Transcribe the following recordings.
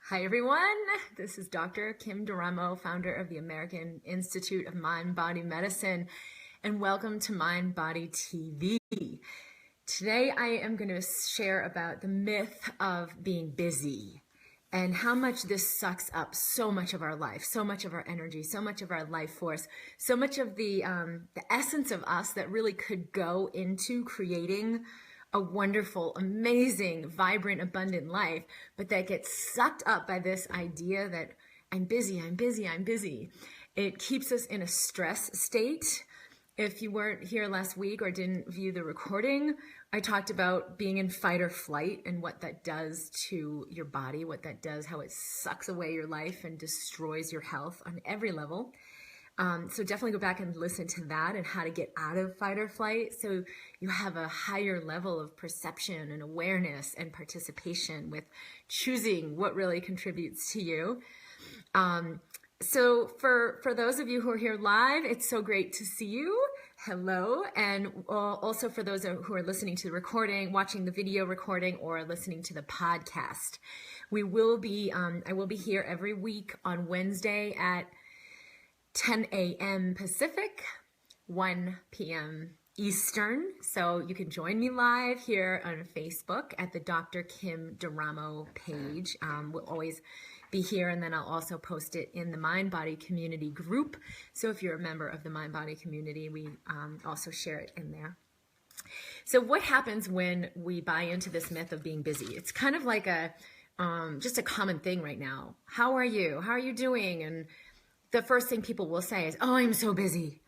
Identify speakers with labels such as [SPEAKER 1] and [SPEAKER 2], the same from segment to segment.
[SPEAKER 1] Hi, everyone. This is Dr. Kim Duramo, founder of the American Institute of Mind-Body Medicine, and welcome to Mind Body TV. Today, I am going to share about the myth of being busy and how much this sucks up so much of our life, so much of our energy, so much of our life force, so much of the essence of us that really could go into creating a wonderful, amazing, vibrant, abundant life, but that gets sucked up by this idea that I'm busy, I'm busy, I'm busy. It keeps us in a stress state. If you weren't here last week or didn't view the recording, I talked about being in fight or flight and what that does to your body, what that does, how it sucks away your life and destroys your health on every level. So definitely go back and listen to that and how to get out of fight or flight so you have a higher level of perception and awareness and participation with choosing what really contributes to you. So for those of you who are here live, it's so great to see you. Hello. And also for those who are listening to the recording, watching the video recording, or listening to the podcast. I will be here every week on Wednesday at 10 a.m. Pacific, 1 p.m. Eastern. So you can join me live here on Facebook at the Dr. Kim Duramo page. We'll always be here, and then I'll also post it in the Mind Body community group. So if you're a member of the Mind Body community, we also share it in there. So what happens when we buy into this myth of being busy? It's kind of like just a common thing right now. How are you? How are you doing? And the first thing people will say is, oh, I'm so busy.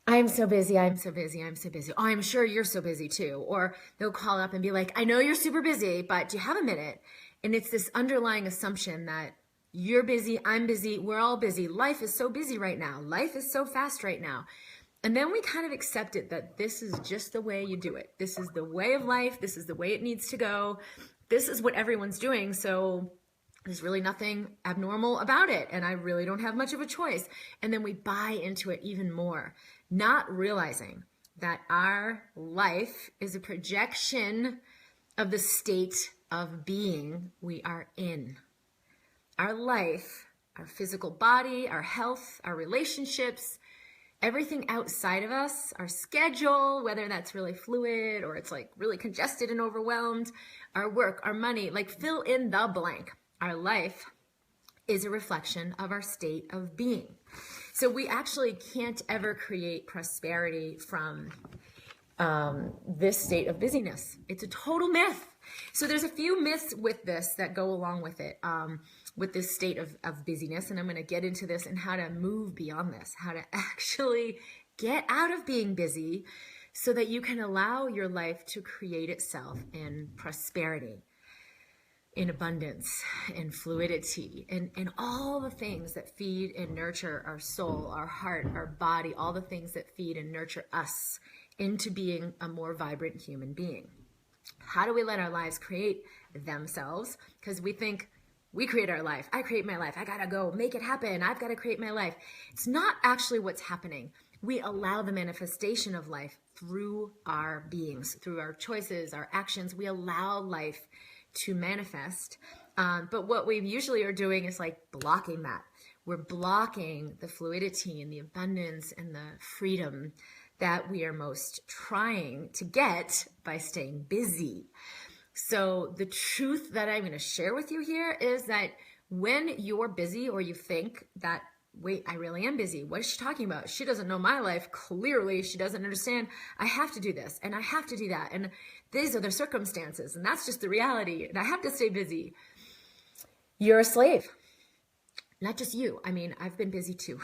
[SPEAKER 1] I'm so busy. I'm so busy. I'm so busy. Oh, I'm sure you're so busy too. Or they'll call up and be like, I know you're super busy, but do you have a minute? And it's this underlying assumption that you're busy, I'm busy, we're all busy. Life is so busy right now. Life is so fast right now. And then we kind of accept it that this is just the way you do it. This is the way of life. This is the way it needs to go. This is what everyone's doing. So there's really nothing abnormal about it, and I really don't have much of a choice. And then we buy into it even more, not realizing that our life is a projection of the state of being we are in. Our life, our physical body, our health, our relationships, everything outside of us, our schedule, whether that's really fluid or it's like really congested and overwhelmed, our work, our money, like fill in the blank. Our life is a reflection of our state of being. So we actually can't ever create prosperity from this state of busyness. It's a total myth. So there's a few myths with this that go along with it, with this state of busyness. And I'm going to get into this and how to move beyond this, how to actually get out of being busy so that you can allow your life to create itself in prosperity, in abundance, in fluidity, and all the things that feed and nurture our soul, our heart, our body, all the things that feed and nurture us into being a more vibrant human being. How do we let our lives create themselves? Because we think we create our life. I create my life. I gotta go make it happen. I've got to create my life. It's not actually what's happening. We allow the manifestation of life through our beings, through our choices, our actions. We allow life to manifest. But what we usually are doing is like blocking that. We're blocking the fluidity and the abundance and the freedom that we are most trying to get by staying busy. So the truth that I'm going to share with you here is that when you're busy or you think that, wait, I really am busy. What is she talking about? She doesn't know my life. Clearly, she doesn't understand. I have to do this and I have to do that. And these are the circumstances. And that's just the reality. And I have to stay busy. You're a slave. Not just you. I mean, I've been busy too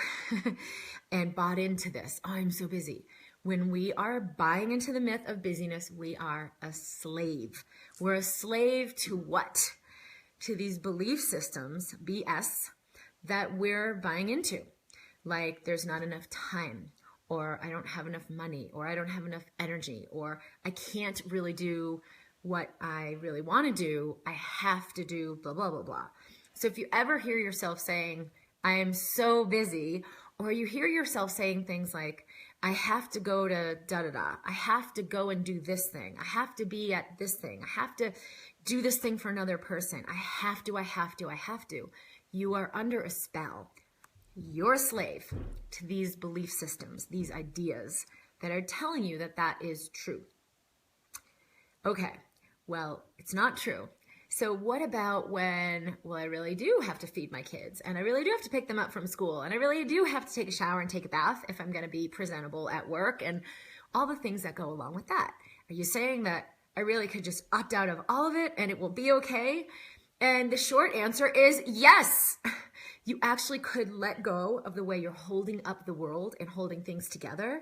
[SPEAKER 1] and bought into this. Oh, I'm so busy. When we are buying into the myth of busyness, we are a slave. We're a slave to what? To these belief systems, BS, that we're buying into. Like there's not enough time, or I don't have enough money, or I don't have enough energy, or I can't really do what I really want to do. I have to do blah, blah, blah, blah. So if you ever hear yourself saying, I am so busy, or you hear yourself saying things like, I have to go to da-da-da, I have to go and do this thing, I have to be at this thing, I have to do this thing for another person. I have to, I have to, I have to. You are under a spell. You're a slave to these belief systems, these ideas that are telling you that that is true. Okay, well, it's not true. So what about when, well, I really do have to feed my kids, and I really do have to pick them up from school, and I really do have to take a shower and take a bath if I'm going to be presentable at work, and all the things that go along with that. Are you saying that I really could just opt out of all of it and it will be okay? And the short answer is yes. You actually could let go of the way you're holding up the world and holding things together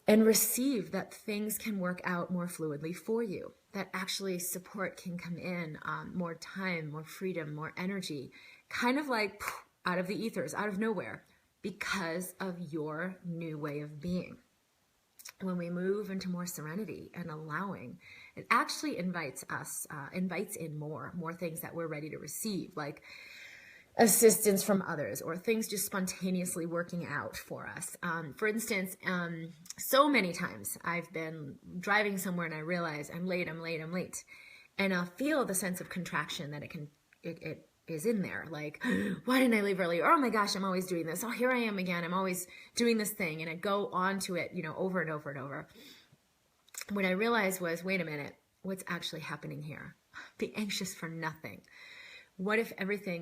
[SPEAKER 1] and receive that things can work out more fluidly for you, that actually support can come in, more time, more freedom, more energy, kind of like out of the ethers, out of nowhere, because of your new way of being. When we move into more serenity and allowing, it actually invites in more things that we're ready to receive, like assistance from others or things just spontaneously working out for us. For instance, so many times I've been driving somewhere and I realize I'm late. And I'll feel the sense of contraction that it is in there. Like, why didn't I leave early? Or, oh my gosh, I'm always doing this. Oh, here I am again. I'm always doing this thing. And I go on to it, over and over and over. What I realized was, wait a minute, what's actually happening here? Be anxious for nothing. What if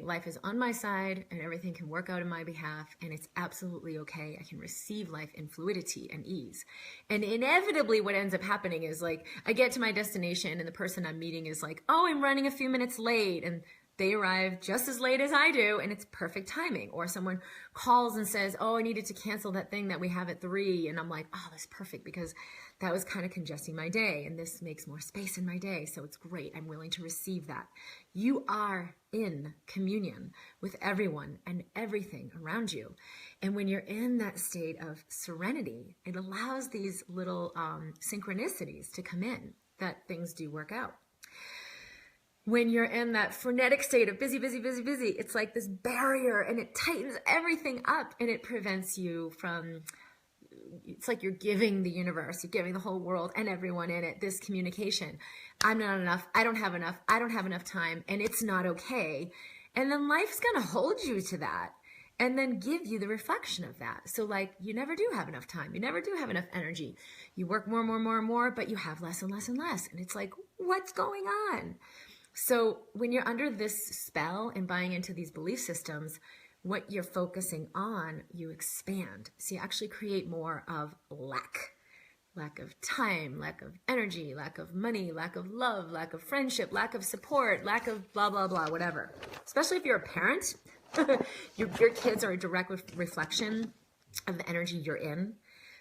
[SPEAKER 1] life is on my side and everything can work out in my behalf and it's absolutely okay? I can receive life in fluidity and ease. And inevitably what ends up happening is like, I get to my destination and the person I'm meeting is like, oh, I'm running a few minutes late. And they arrive just as late as I do, and it's perfect timing. Or someone calls and says, oh, I needed to cancel that thing that we have at 3. And I'm like, oh, that's perfect because that was kind of congesting my day. And this makes more space in my day. So it's great. I'm willing to receive that. You are in communion with everyone and everything around you. And when you're in that state of serenity, it allows these little synchronicities to come in that things do work out. When you're in that frenetic state of busy, it's like this barrier and it tightens everything up and it prevents you from, it's like you're giving the universe, you're giving the whole world and everyone in it this communication. I'm not enough. I don't have enough time, and it's not okay. And then life's going to hold you to that and then give you the reflection of that. So like, you never do have enough time. You never do have enough energy. You work more, but you have less and less. And it's like, what's going on? So when you're under this spell and buying into these belief systems, what you're focusing on, you expand. So you actually create more of lack of time, lack of energy, lack of money, lack of love, lack of friendship, lack of support, lack of blah, blah, blah, whatever. Especially if you're a parent, your kids are a direct reflection of the energy you're in.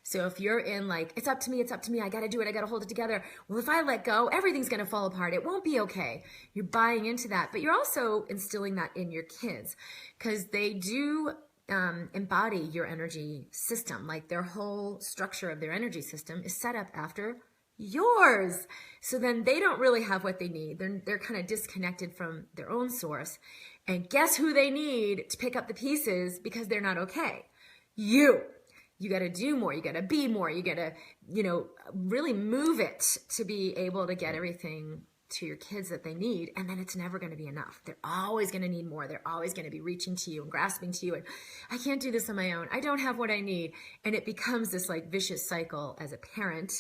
[SPEAKER 1] So if you're in like, it's up to me, I got to do it, I got to hold it together. Well, if I let go, everything's going to fall apart. It won't be okay. You're buying into that, but you're also instilling that in your kids because they do embody your energy system. Like their whole structure of their energy system is set up after yours. So then they don't really have what they need. They're kind of disconnected from their own source. And guess who they need to pick up the pieces because they're not okay? You. You got to do more. You got to be more. You got to, really move it to be able to get everything to your kids that they need. And then it's never going to be enough. They're always going to need more. They're always going to be reaching to you and grasping to you. And I can't do this on my own. I don't have what I need. And it becomes this like vicious cycle as a parent.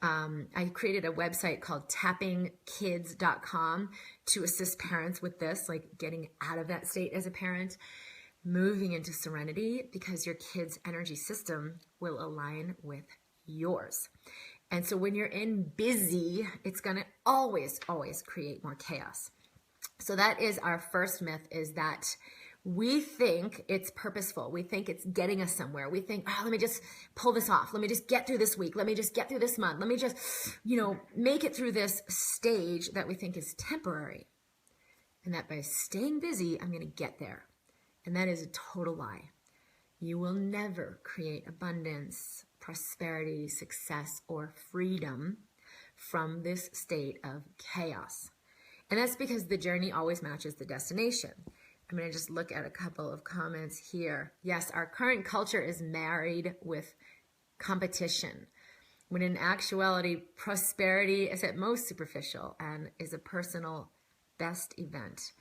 [SPEAKER 1] I created a website called tappingkids.com to assist parents with this, like getting out of that state as a parent, moving into serenity because your kid's energy system will align with yours. And so when you're in busy, it's going to always create more chaos. So that is our first myth, is that we think it's purposeful. We think it's getting us somewhere. We think, oh, let me just pull this off. Let me just get through this week. Let me just get through this month. Let me just, make it through this stage that we think is temporary. And that by staying busy, I'm going to get there. And that is a total lie. You will never create abundance, prosperity, success, or freedom from this state of chaos. And that's because the journey always matches the destination. I'm going to just look at a couple of comments here. Yes, our current culture is married with competition. when in actuality, prosperity is at most superficial and is a personal best event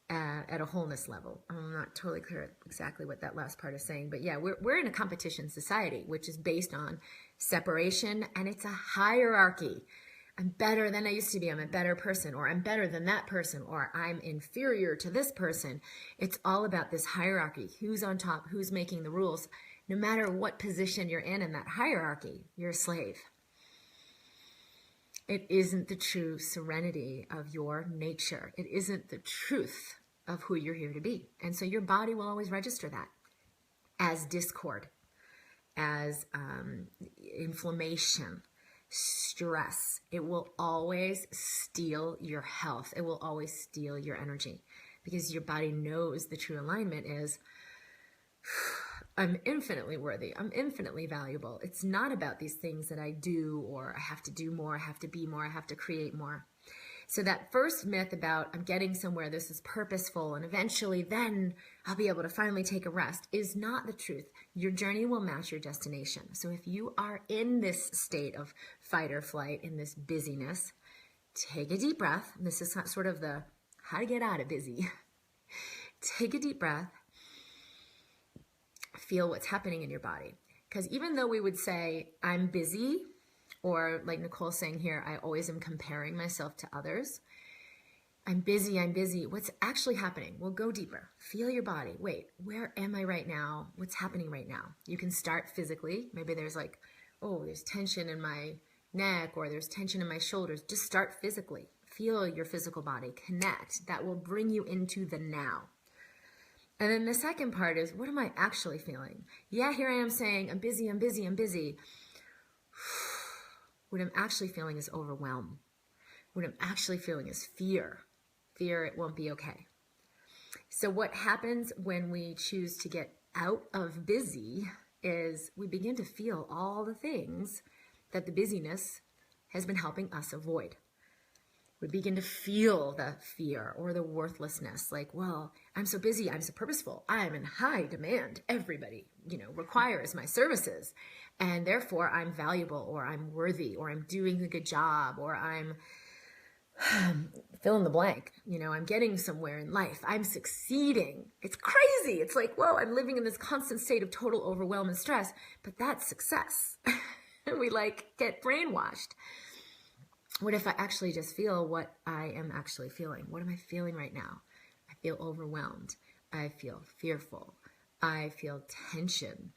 [SPEAKER 1] at a wholeness level. I'm not totally clear exactly what that last part is saying, but yeah, we're in a competition society, which is based on separation, and it's a hierarchy. I'm better than I used to be. I'm a better person, or I'm better than that person, or I'm inferior to this person. It's all about this hierarchy. Who's on top? Who's making the rules? No matter what position you're in that hierarchy, you're a slave. It isn't the true serenity of your nature. It isn't the truth of who you're here to be. And so your body will always register that as discord, as inflammation, stress. It will always steal your health. It will always steal your energy, because your body knows the true alignment is, I'm infinitely worthy. I'm infinitely valuable. It's not about these things that I do, or I have to do more, I have to be more, I have to create more. So that first myth about I'm getting somewhere, this is purposeful, and eventually then I'll be able to finally take a rest, is not the truth. Your journey will match your destination. So if you are in this state of fight or flight, in this busyness, take a deep breath. This is sort of the how to get out of busy. Take a deep breath. Feel what's happening in your body. Because even though we would say, I'm busy, or like Nicole's saying here, I always am comparing myself to others. I'm busy, I'm busy. What's actually happening? Well, go deeper. Feel your body. Wait, where am I right now? What's happening right now? You can start physically. Maybe there's like, oh, there's tension in my neck, or there's tension in my shoulders. Just start physically. Feel your physical body. Connect. That will bring you into the now. And then the second part is, what am I actually feeling? Yeah, here I am saying, I'm busy, I'm busy, I'm busy. What I'm actually feeling is overwhelm. What I'm actually feeling is fear. Fear it won't be okay. So what happens when we choose to get out of busy is we begin to feel all the things that the busyness has been helping us avoid. We begin to feel the fear or the worthlessness, like, well, I'm so busy, I'm so purposeful, I'm in high demand, everybody, requires my services, and therefore I'm valuable, or I'm worthy, or I'm doing a good job, or I'm fill in the blank, I'm getting somewhere in life, I'm succeeding. It's crazy. It's like, whoa, I'm living in this constant state of total overwhelm and stress, but that's success. We get brainwashed. What if I actually just feel what I am actually feeling? What am I feeling right now? I feel overwhelmed. I feel fearful. I feel tension.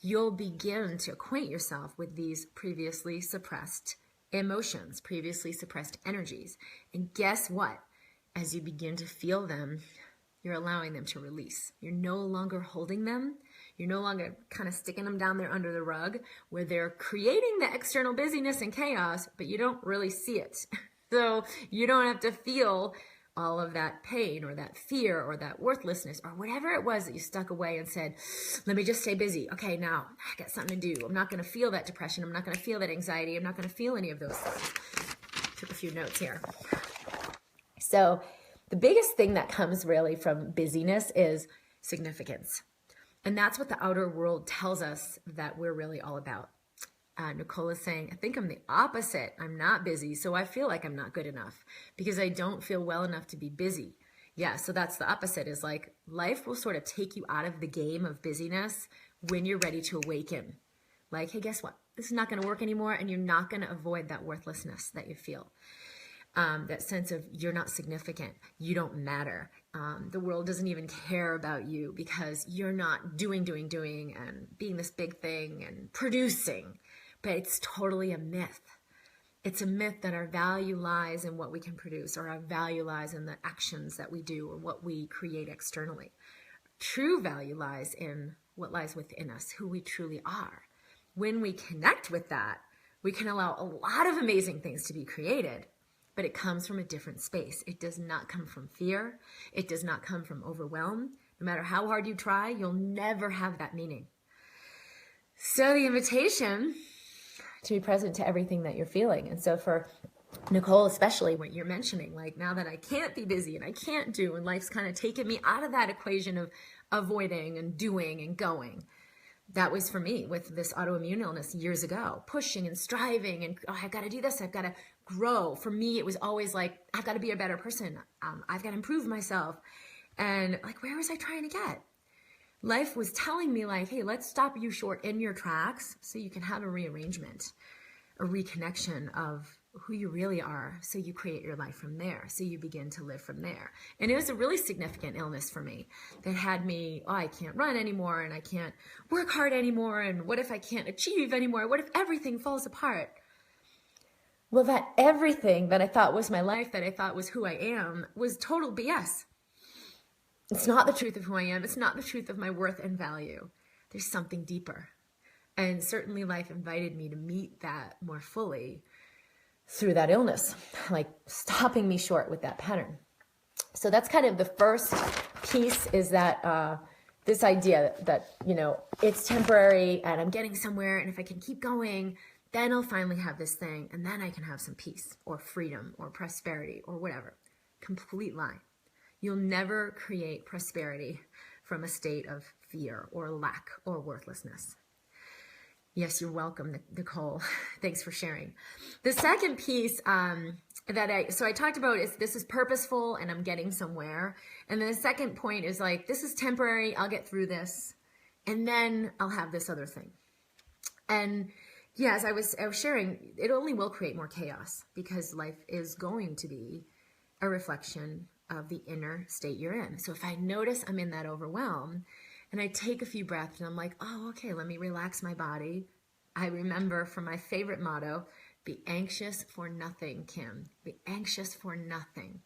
[SPEAKER 1] You'll begin to acquaint yourself with these previously suppressed emotions, previously suppressed energies. And guess what? As you begin to feel them, you're allowing them to release. You're no longer holding them. You're no longer kind of sticking them down there under the rug, where they're creating the external busyness and chaos, but you don't really see it. So you don't have to feel all of that pain or that fear or that worthlessness or whatever it was that you stuck away and said, let me just stay busy. Okay, now I got something to do. I'm not going to feel that depression. I'm not going to feel that anxiety. I'm not going to feel any of those things. Took a few notes here. So the biggest thing that comes really from busyness is significance. And that's what the outer world tells us that we're really all about. Nicole is saying, I think I'm the opposite. I'm not busy, so I feel like I'm not good enough because I don't feel well enough to be busy. Yeah, so that's the opposite, is like life will sort of take you out of the game of busyness when you're ready to awaken. Like, hey, guess what? This is not going to work anymore, and you're not going to avoid that worthlessness that you feel. That sense of you're not significant, you don't matter. The world doesn't even care about you because you're not doing and being this big thing and producing. But it's totally a myth. It's a myth that our value lies in what we can produce, or our value lies in the actions that we do or what we create externally. True value lies in what lies within us, who we truly are. When we connect with that, we can allow a lot of amazing things to be created. But it comes from a different space. It does not come from fear. It does not come from overwhelm. No matter how hard you try, you'll never have that meaning. So the invitation to be present to everything that you're feeling. And so for Nicole, especially what you're mentioning, like now that I can't be busy and I can't do, and life's kind of taken me out of that equation of avoiding and doing and going, that was for me with this autoimmune illness years ago, pushing and striving and, oh, I've got to do this. I've got to grow. For me, it was always like, I've got to be a better person. I've got to improve myself. And like, where was I trying to get? Life was telling me like, hey, let's stop you short in your tracks so you can have a rearrangement, a reconnection of who you really are. So you create your life from there. So you begin to live from there. And it was a really significant illness for me that had me, oh, I can't run anymore and I can't work hard anymore. And what if I can't achieve anymore? What if everything falls apart? Well, that everything that I thought was my life, that I thought was who I am, was total BS. It's not the truth of who I am. It's not the truth of my worth and value. There's something deeper. And certainly life invited me to meet that more fully through that illness, like stopping me short with that pattern. So that's kind of the first piece, is that this idea that, you know, it's temporary and I'm getting somewhere, and if I can keep going, then I'll finally have this thing, and then I can have some peace or freedom or prosperity or whatever. Complete lie. You'll never create prosperity from a state of fear or lack or worthlessness. Yes, you're welcome, Nicole. Thanks for sharing. The second piece so I talked about is this is purposeful and I'm getting somewhere. And then the second point is like, this is temporary. I'll get through this. And then I'll have this other thing. And yes, I was sharing, it only will create more chaos, because life is going to be a reflection of the inner state you're in. So if I notice I'm in that overwhelm, and I take a few breaths and I'm like, oh, okay, let me relax my body. I remember from my favorite motto, be anxious for nothing, Kim. Be anxious for nothing.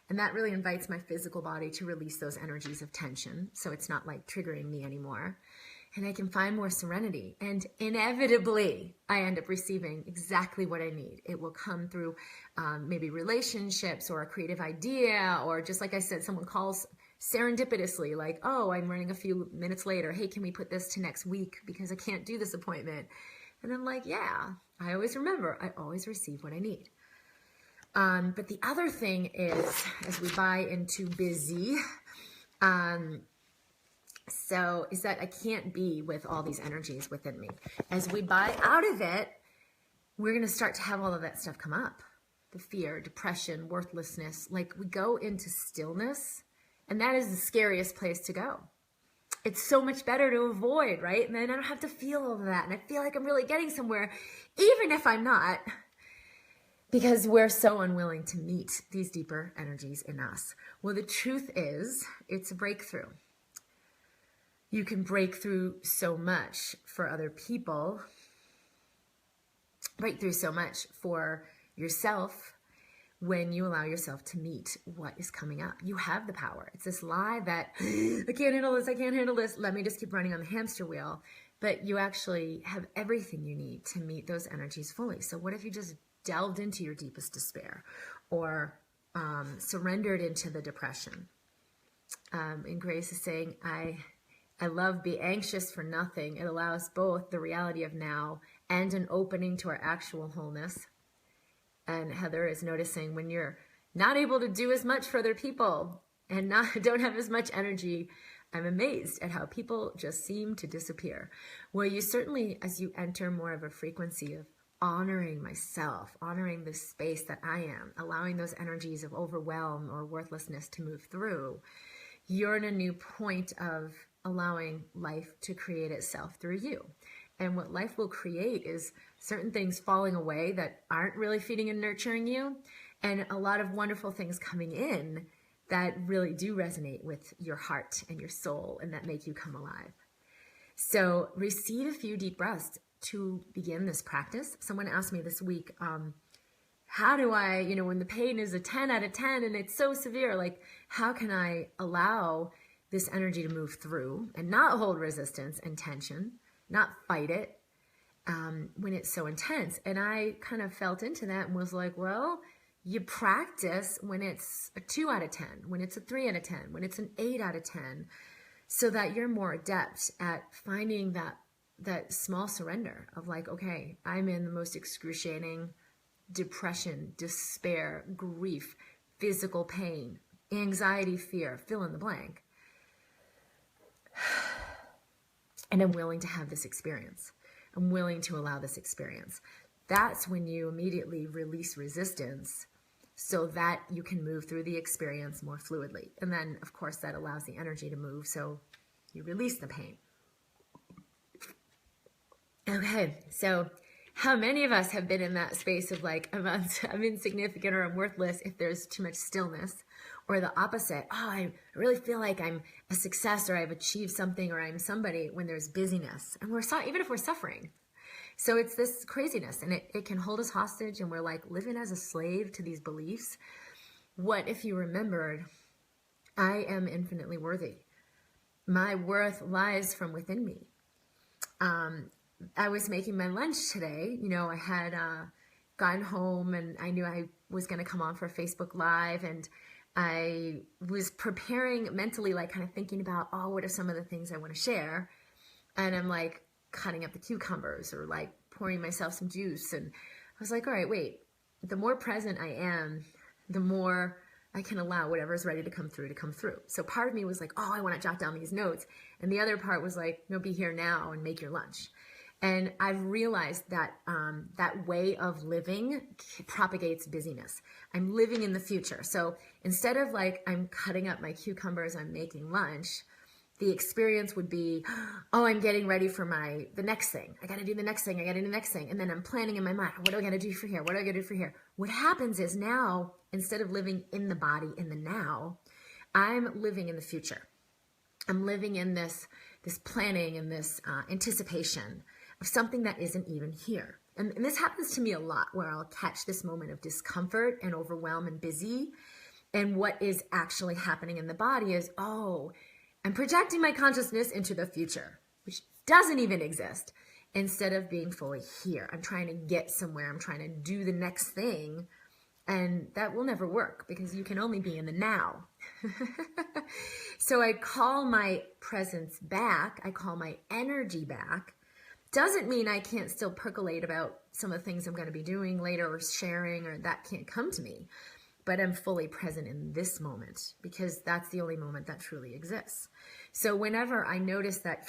[SPEAKER 1] And that really invites my physical body to release those energies of tension. So it's not like triggering me anymore. And I can find more serenity. And inevitably, I end up receiving exactly what I need. It will come through maybe relationships or a creative idea, or just like I said, someone calls serendipitously, like, oh, I'm running a few minutes later. Hey, can we put this to next week because I can't do this appointment? And I'm like, yeah, I always remember, I always receive what I need. But the other thing is, as we buy into busy, is that I can't be with all these energies within me. As we buy out of it, we're going to start to have all of that stuff come up. The fear, depression, worthlessness, like we go into stillness. And that is the scariest place to go. It's so much better to avoid, right? And then I don't have to feel all of that. And I feel like I'm really getting somewhere, even if I'm not, because we're so unwilling to meet these deeper energies in us. Well, the truth is, it's a breakthrough. You can break through so much for other people, break through so much for yourself, when you allow yourself to meet what is coming up. You have the power. It's this lie that I can't handle this, I can't handle this, let me just keep running on the hamster wheel. But you actually have everything you need to meet those energies fully. So what if you just delved into your deepest despair, or surrendered into the depression? And Grace is saying, I love be anxious for nothing. It allows both the reality of now and an opening to our actual wholeness. And Heather is noticing, when you're not able to do as much for other people and don't have as much energy, I'm amazed at how people just seem to disappear. Well, you certainly, as you enter more of a frequency of honoring myself, honoring the space that I am, allowing those energies of overwhelm or worthlessness to move through, you're in a new point of allowing life to create itself through you. And what life will create is certain things falling away that aren't really feeding and nurturing you, and a lot of wonderful things coming in that really do resonate with your heart and your soul and that make you come alive. So receive a few deep breaths to begin this practice. Someone asked me this week, how do I, when the pain is a 10 out of 10 and it's so severe, like, how can I allow this energy to move through and not hold resistance and tension, not fight it when it's so intense? And I kind of felt into that and was like, well, you practice when it's a 2 out of 10, when it's a 3 out of 10, when it's an 8 out of 10, so that you're more adept at finding that small surrender of like, okay, I'm in the most excruciating depression, despair, grief, physical pain, anxiety, fear, fill in the blank. and I'm willing to have this experience. I'm willing to allow this experience. That's when you immediately release resistance so that you can move through the experience more fluidly. And then, of course, that allows the energy to move, so you release the pain. Okay, so how many of us have been in that space of like, I'm insignificant or I'm worthless if there's too much stillness, or the opposite, oh, I really feel like I'm a success or I've achieved something or I'm somebody when there's busyness. And even if we're suffering. So it's this craziness, and it can hold us hostage, and we're like living as a slave to these beliefs. What if you remembered, I am infinitely worthy. My worth lies from within me. I was making my lunch today. I had gotten home and I knew I was going to come on for a Facebook Live, and I was preparing mentally, like kind of thinking about, oh, what are some of the things I want to share? And I'm like cutting up the cucumbers or like pouring myself some juice. And I was like, all right, wait, the more present I am, the more I can allow whatever's ready to come through. So part of me was like, oh, I want to jot down these notes. And the other part was like, no, be here now and make your lunch. And I've realized that that way of living propagates busyness. I'm living in the future. So instead of like, I'm cutting up my cucumbers, I'm making lunch, the experience would be, oh, I'm getting ready for the next thing. I got to do the next thing. And then I'm planning in my mind, what do I got to do for here? What do I got to do for here? What happens is now, instead of living in the body, in the now, I'm living in the future. I'm living in this planning and this anticipation of something that isn't even here. And this happens to me a lot, where I'll catch this moment of discomfort and overwhelm and busy. And what is actually happening in the body is, oh, I'm projecting my consciousness into the future, which doesn't even exist, instead of being fully here. I'm trying to get somewhere. I'm trying to do the next thing. And that will never work, because you can only be in the now. So I call my presence back. I call my energy back. Doesn't mean I can't still percolate about some of the things I'm going to be doing later or sharing, or that can't come to me. But I'm fully present in this moment, because that's the only moment that truly exists. So whenever I notice that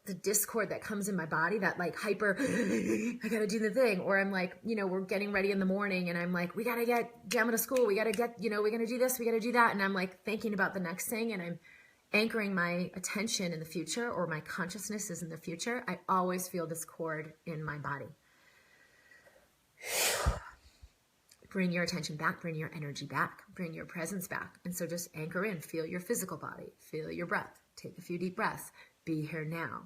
[SPEAKER 1] the discord that comes in my body, that like hyper, I got to do the thing. Or I'm like, we're getting ready in the morning and I'm like, we got to get Gemma to school. We got to get, we're going to do this. We got to do that. And I'm like thinking about the next thing, and I'm anchoring my attention in the future, or my consciousness is in the future. I always feel discord in my body. Bring your attention back, bring your energy back, bring your presence back. And so just anchor in, feel your physical body, feel your breath, take a few deep breaths, be here now.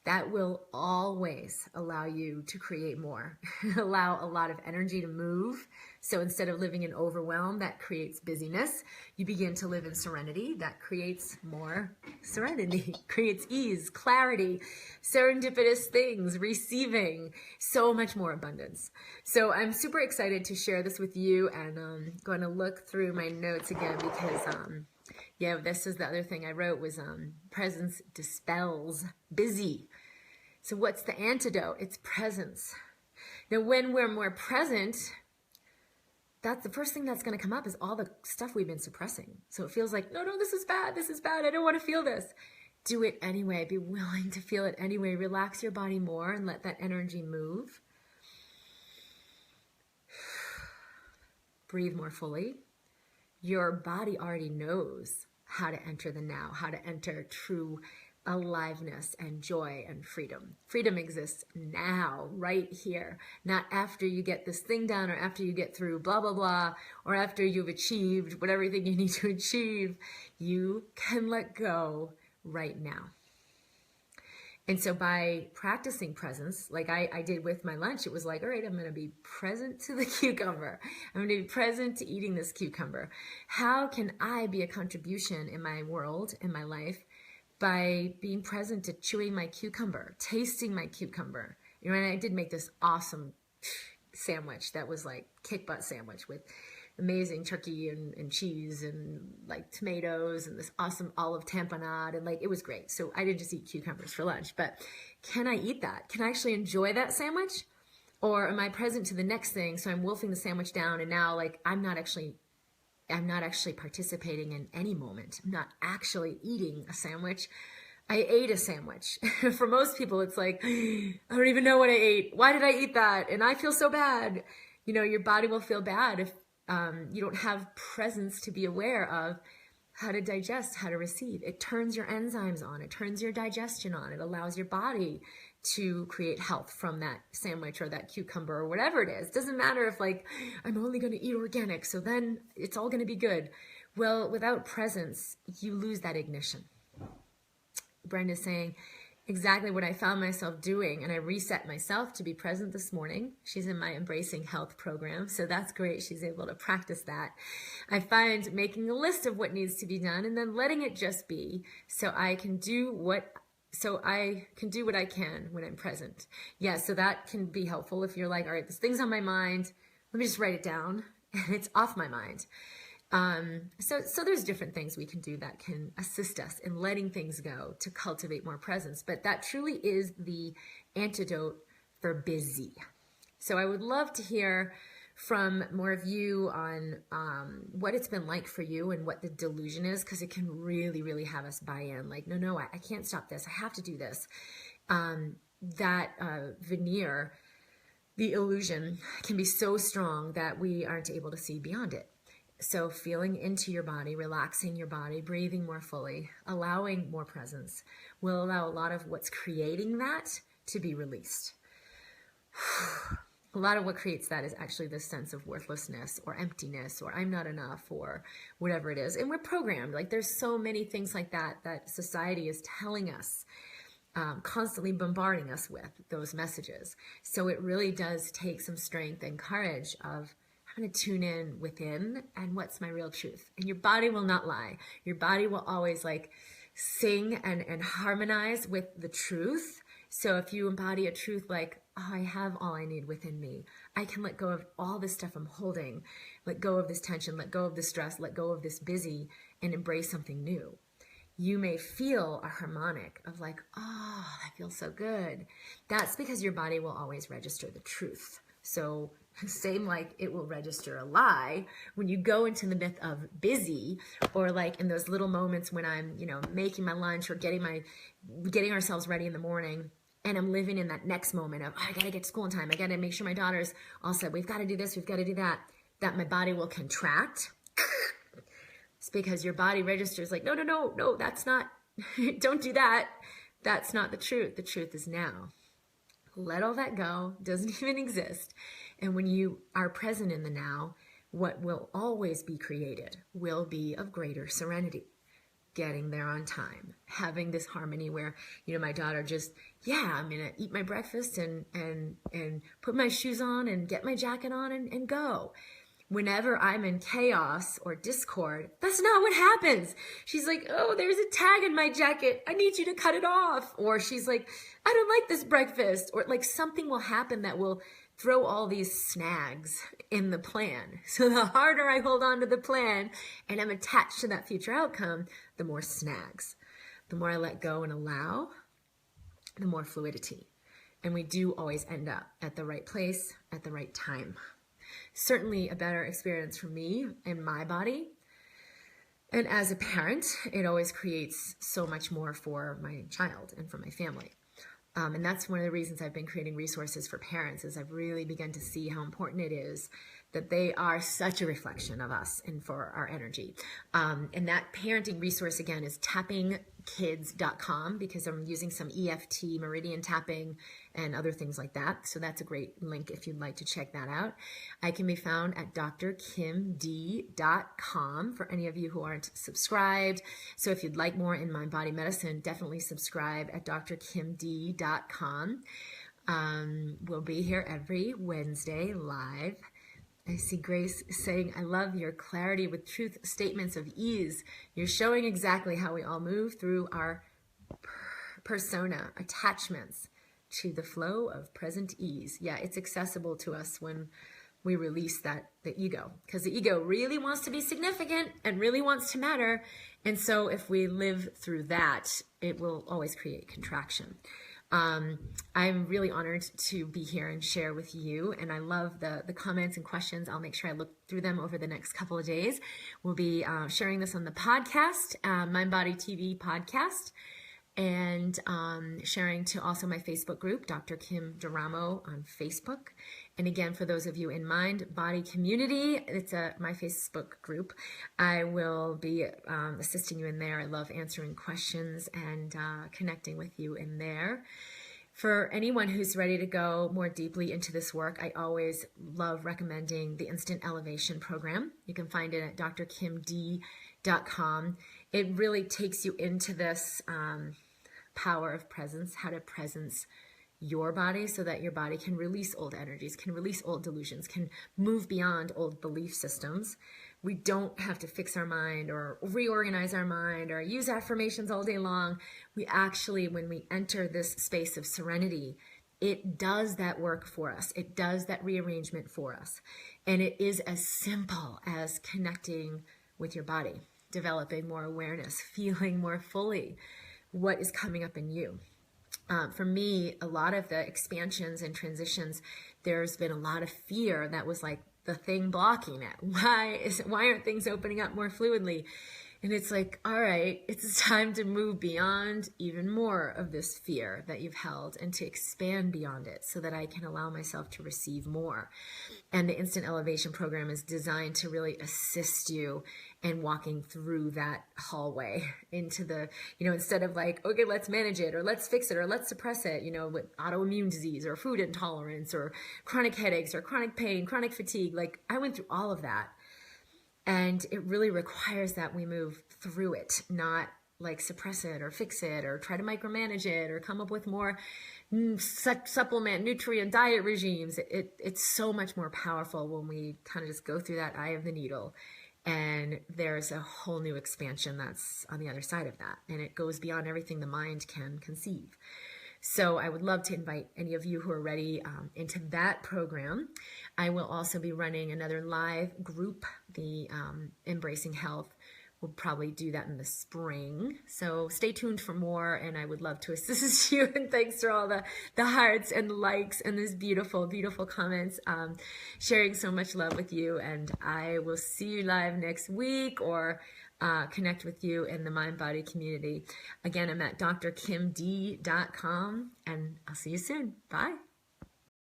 [SPEAKER 1] That will always allow you to create more, allow a lot of energy to move. So instead of living in overwhelm, that creates busyness, you begin to live in serenity. That creates more serenity, creates ease, clarity, serendipitous things, receiving, so much more abundance. So I'm super excited to share this with you, and I'm going to look through my notes again, because this is the other thing I wrote was presence dispels busy. So what's the antidote? It's presence. Now, when we're more present, that's the first thing that's going to come up, is all the stuff we've been suppressing. So it feels like, no, this is bad. I don't want to feel this. Do it anyway. Be willing to feel it anyway. Relax your body more and let that energy move. Breathe more fully. Your body already knows how to enter the now, how to enter true aliveness and joy and freedom. Freedom exists now, right here, not after you get this thing done, or after you get through blah, blah, blah, or after you've achieved whatever thing you need to achieve. You can let go right now. And so by practicing presence, like I did with my lunch, it was like, all right, I'm going to be present to the cucumber. I'm going to be present to eating this cucumber. How can I be a contribution in my world, in my life, by being present to chewing my cucumber, tasting my cucumber? And I did make this awesome sandwich that was like kick butt sandwich with amazing turkey and cheese and like tomatoes and this awesome olive tamponade, and like it was great. So I didn't just eat cucumbers for lunch, but can I eat that? Can I actually enjoy that sandwich? Or am I present to the next thing? So I'm wolfing the sandwich down, and now like I'm not actually participating in any moment. I'm not actually eating a sandwich. I ate a sandwich. For most people, it's like, I don't even know what I ate. Why did I eat that? And I feel so bad. Your body will feel bad if you don't have presence to be aware of how to digest, how to receive. It turns your enzymes on. It turns your digestion on. It allows your body to create health from that sandwich or that cucumber or whatever it is. It doesn't matter if I'm only going to eat organic, so then it's all going to be good. Well, without presence, you lose that ignition. Brenda's saying exactly what I found myself doing, and I reset myself to be present this morning. She's in my Embracing Health program, so that's great. She's able to practice that. I find making a list of what needs to be done and then letting it just be so I can do what I can when I'm present. Yeah, so that can be helpful if you're like, all right, this thing's on my mind. Let me just write it down, and it's off my mind. So there's different things we can do that can assist us in letting things go to cultivate more presence. But that truly is the antidote for busy. So I would love to hear from more of you on what it's been like for you and what the delusion is, because it can really, really have us buy in. Like, no, I can't stop this. I have to do this. That veneer, the illusion, can be so strong that we aren't able to see beyond it. So feeling into your body, relaxing your body, breathing more fully, allowing more presence will allow a lot of what's creating that to be released. A lot of what creates that is actually this sense of worthlessness or emptiness or I'm not enough or whatever it is. And we're programmed. Like there's so many things like that society is telling us, constantly bombarding us with those messages. So it really does take some strength and courage of I'm going to tune in within and what's my real truth. And your body will not lie. Your body will always sing and harmonize with the truth. So if you embody a truth like, oh, I have all I need within me. I can let go of all this stuff I'm holding, let go of this tension, let go of this stress, let go of this busy, and embrace something new. You may feel a harmonic of oh, that feels so good. That's because your body will always register the truth. So same like it will register a lie when you go into the myth of busy, or in those little moments when I'm, making my lunch or getting ourselves ready in the morning, and I'm living in that next moment of, oh, I got to get to school in time. I got to make sure my daughter's all set. We've got to do this. We've got to do that. That my body will contract. It's because your body registers no, that's not, don't do that. That's not the truth. The truth is now. Let all that go. Doesn't even exist. And when you are present in the now, what will always be created will be of greater serenity. Getting there on time, having this harmony where, my daughter just, I'm going to eat my breakfast and put my shoes on and get my jacket on and go. Whenever I'm in chaos or discord, that's not what happens. She's like, oh, there's a tag in my jacket. I need you to cut it off. Or she's like, I don't like this breakfast. Or something will happen that will throw all these snags in the plan. So the harder I hold on to the plan and I'm attached to that future outcome, the more snags. The more I let go and allow, the more fluidity. And we do always end up at the right place at the right time. Certainly a better experience for me and my body. And as a parent, it always creates so much more for my child and for my family. And that's one of the reasons I've been creating resources for parents, is I've really begun to see how important it is that they are such a reflection of us and for our energy. And that parenting resource, again, is tappingkids.com, because I'm using some EFT, meridian tapping, and other things like that. So that's a great link if you'd like to check that out. I can be found at drkimd.com for any of you who aren't subscribed. So if you'd like more in mind body medicine, definitely subscribe at drkimd.com. We'll be here every Wednesday live. I see Grace saying, I love your clarity with truth statements of ease. You're showing exactly how we all move through our persona, attachments, to the flow of present ease. Yeah, it's accessible to us when we release the ego, because the ego really wants to be significant and really wants to matter. And so if we live through that, it will always create contraction. I'm really honored to be here and share with you, and I love the comments and questions. I'll make sure I look through them over the next couple of days. We'll be sharing this on the podcast, Mind Body TV podcast, and sharing to also my Facebook group, Dr. Kim Duramo on Facebook. And again, for those of you in Mind Body Community, it's my Facebook group. I will be assisting you in there. I love answering questions and connecting with you in there. For anyone who's ready to go more deeply into this work, I always love recommending the Instant Elevation Program. You can find it at drkimd.com. It really takes you into this power of presence, how to presence your body so that your body can release old energies, can release old delusions, can move beyond old belief systems. We don't have to fix our mind or reorganize our mind or use affirmations all day long. We actually, when we enter this space of serenity, it does that work for us. It does that rearrangement for us. And it is as simple as connecting with your body, developing more awareness, feeling more fully what is coming up in you. For me, a lot of the expansions and transitions, there's been a lot of fear that was like the thing blocking it. Why aren't things opening up more fluidly? And it's like, all right, it's time to move beyond even more of this fear that you've held and to expand beyond it so that I can allow myself to receive more. And the Instant Elevation Program is designed to really assist you in walking through that hallway into the, instead of like, okay, let's manage it or let's fix it or let's suppress it, with autoimmune disease or food intolerance or chronic headaches or chronic pain, chronic fatigue. Like I went through all of that. And it really requires that we move through it, not like suppress it or fix it or try to micromanage it or come up with more supplement, nutrient, diet regimes. It's so much more powerful when we kind of just go through that eye of the needle. And there's a whole new expansion that's on the other side of that. And it goes beyond everything the mind can conceive. So I would love to invite any of you who are ready into that program. I will also be running another live group, the Embracing Health. We'll probably do that in the spring. So stay tuned for more, and I would love to assist you. And thanks for all the hearts and the likes and these beautiful, beautiful comments. Sharing so much love with you, and I will see you live next week or connect with you in the Mind Body community. Again, I'm at drkimd.com, and I'll see you soon. Bye.